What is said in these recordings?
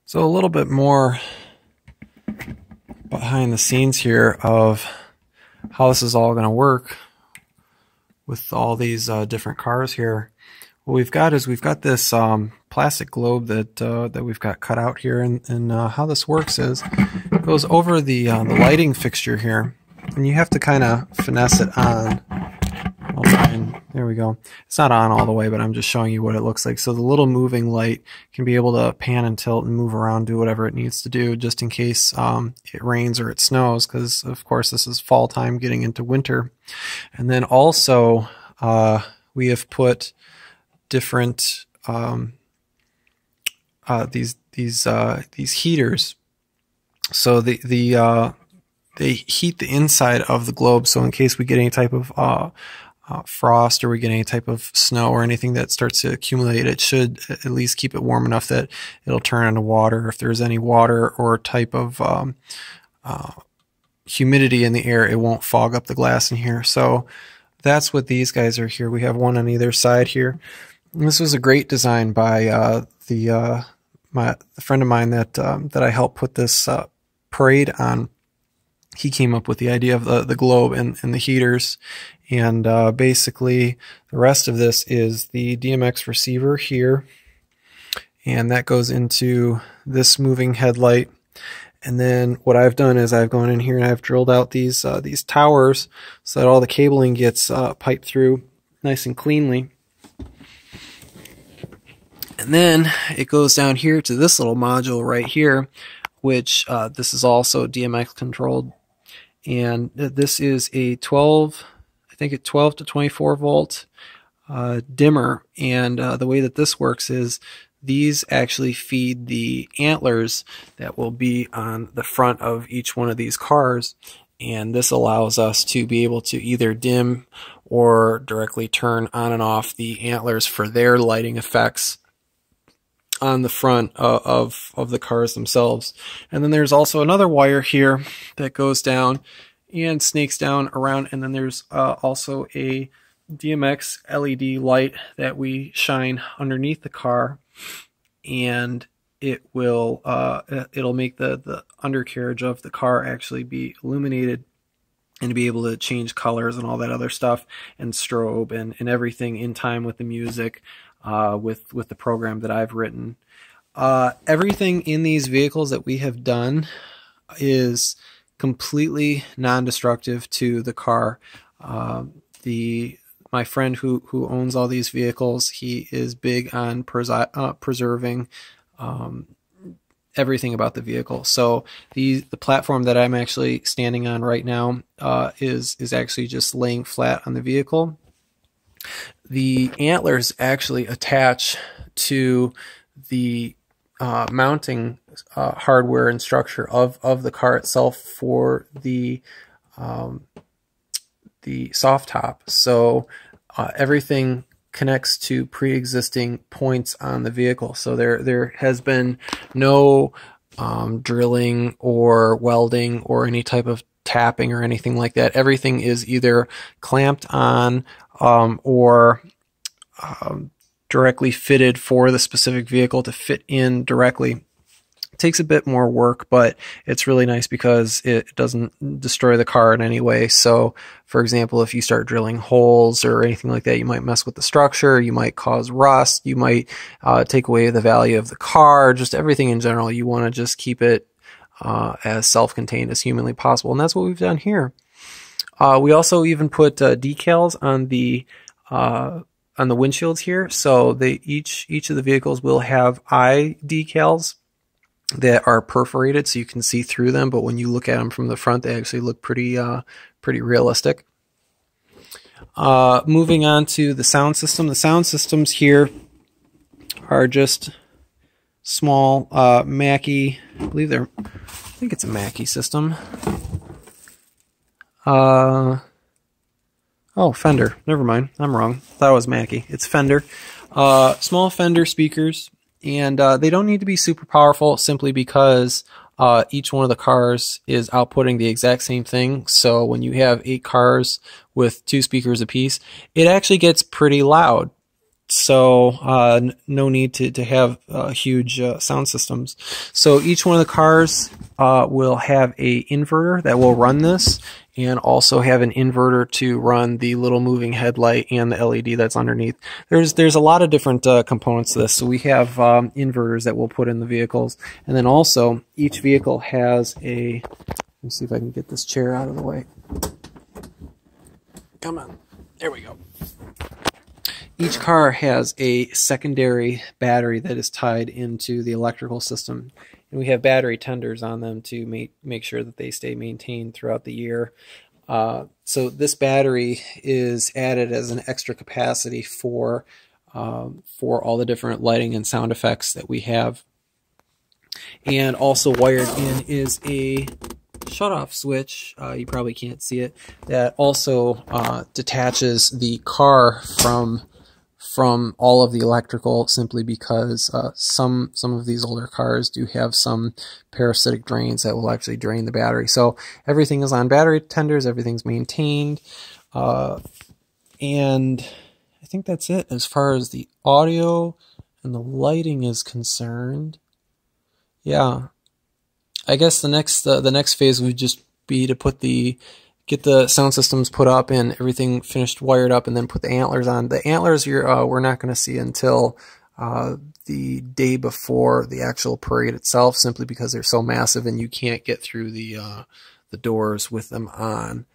So a little bit more behind the scenes here of how this is all going to work with all these different cars here. What we've got is we've got this plastic globe that we've got cut out here, and how this works is it goes over the lighting fixture here, and you have to kind of finesse it on. There we go. It's not on all the way, but I'm just showing you what it looks like. So the little moving light can be able to pan and tilt and move around, do whatever it needs to do, just in case it rains or it snows, because of course this is fall time getting into winter. And then also we have put different these heaters. So they heat the inside of the globe. So in case we get any type of frost, or we get any type of snow or anything that starts to accumulate, it should at least keep it warm enough that it'll turn into water. If there's any water or type of humidity in the air, it won't fog up the glass in here. So that's what these guys are here. We have one on either side here. And this was a great design by the friend of mine that I helped put this parade on. He came up with the idea of the globe and the heaters, and basically the rest of this is the DMX receiver here, and that goes into this moving headlight. And then what I've done is I've gone in here and I've drilled out these towers so that all the cabling gets piped through nice and cleanly. And then it goes down here to this little module right here, which this is also DMX controlled. And this is a 12 to 24 volt dimmer. And the way that this works is these actually feed the antlers that will be on the front of each one of these cars. And this allows us to be able to either dim or directly turn on and off the antlers for their lighting effects on the front of the cars themselves. And then there's also another wire here that goes down and snakes down around, and then there's also a DMX LED light that we shine underneath the car, and it will it'll make the undercarriage of the car actually be illuminated and to be able to change colors and all that other stuff, and strobe and everything in time with the music, with the program that I've written. Everything in these vehicles that we have done is completely non-destructive to the car. My friend who owns all these vehicles, he is big on preserving everything about the vehicle. So the platform that I'm actually standing on right now is actually just laying flat on the vehicle. The antlers actually attach to the mounting hardware and structure of the car itself for the soft top. So everything connects to pre-existing points on the vehicle. So there has been no drilling or welding or any type of tapping or anything like that. Everything is either clamped on or directly fitted for the specific vehicle to fit in directly. It takes a bit more work, but it's really nice because it doesn't destroy the car in any way. So, for example, if you start drilling holes or anything like that, you might mess with the structure, you might cause rust, you might take away the value of the car, just everything in general. You want to just keep it as self-contained as humanly possible, and that's what we've done here. We also even put decals on the windshields here. So each of the vehicles will have eye decals that are perforated so you can see through them, but when you look at them from the front, they actually look pretty realistic. Moving on to the sound system. The sound systems here are just small Mackie, I think it's a Mackie system. Oh, Fender. Never mind. I'm wrong. Thought it was Mackie. It's Fender. Small Fender speakers, and they don't need to be super powerful simply because each one of the cars is outputting the exact same thing. So when you have 8 cars with 2 speakers apiece, it actually gets pretty loud. So no need to have huge sound systems. So each one of the cars will have a inverter that will run this, and also have an inverter to run the little moving headlight and the LED that's underneath. There's a lot of different components to this. So we have inverters that we'll put in the vehicles, and then also each vehicle has a, let me see if I can get this chair out of the way. Come on, there we go. Each car has a secondary battery that is tied into the electrical system, and we have battery tenders on them to make sure that they stay maintained throughout the year. So this battery is added as an extra capacity for all the different lighting and sound effects that we have. And also wired in is a shutoff switch, you probably can't see it, that also detaches the car from all of the electrical, simply because some of these older cars do have some parasitic drains that will actually drain the battery. So everything is on battery tenders, everything's maintained, and I think that's it as far as the audio and the lighting is concerned. Yeah, I guess the next phase would just be to get the sound systems put up and everything finished, wired up, and then put the antlers on. The antlers we're not going to see until the day before the actual parade itself, simply because they're so massive and you can't get through the doors with them on.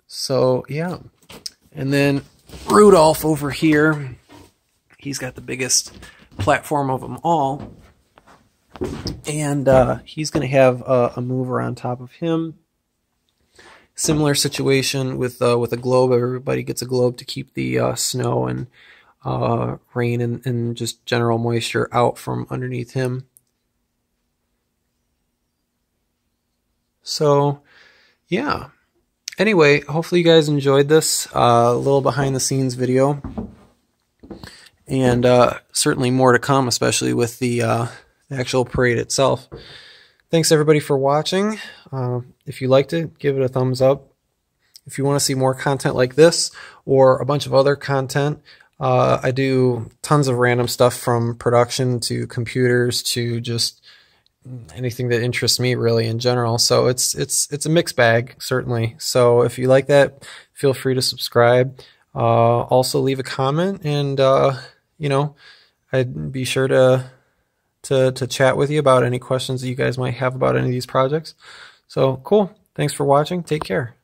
So yeah, and then Rudolph over here, he's got the biggest platform of them all, and he's going to have a mover on top of him. Similar situation with a globe. Everybody gets a globe to keep the snow and rain and just general moisture out from underneath him. So yeah, anyway, hopefully you guys enjoyed this little behind the scenes video, and certainly more to come, especially with the actual parade itself. Thanks everybody for watching. If you liked it, give it a thumbs up. If you want to see more content like this or a bunch of other content, I do tons of random stuff, from production to computers to just anything that interests me really in general. So it's a mixed bag, certainly. So if you like that, feel free to subscribe. Also leave a comment, and you know, I'd be sure to chat with you about any questions that you guys might have about any of these projects. So cool. Thanks for watching. Take care.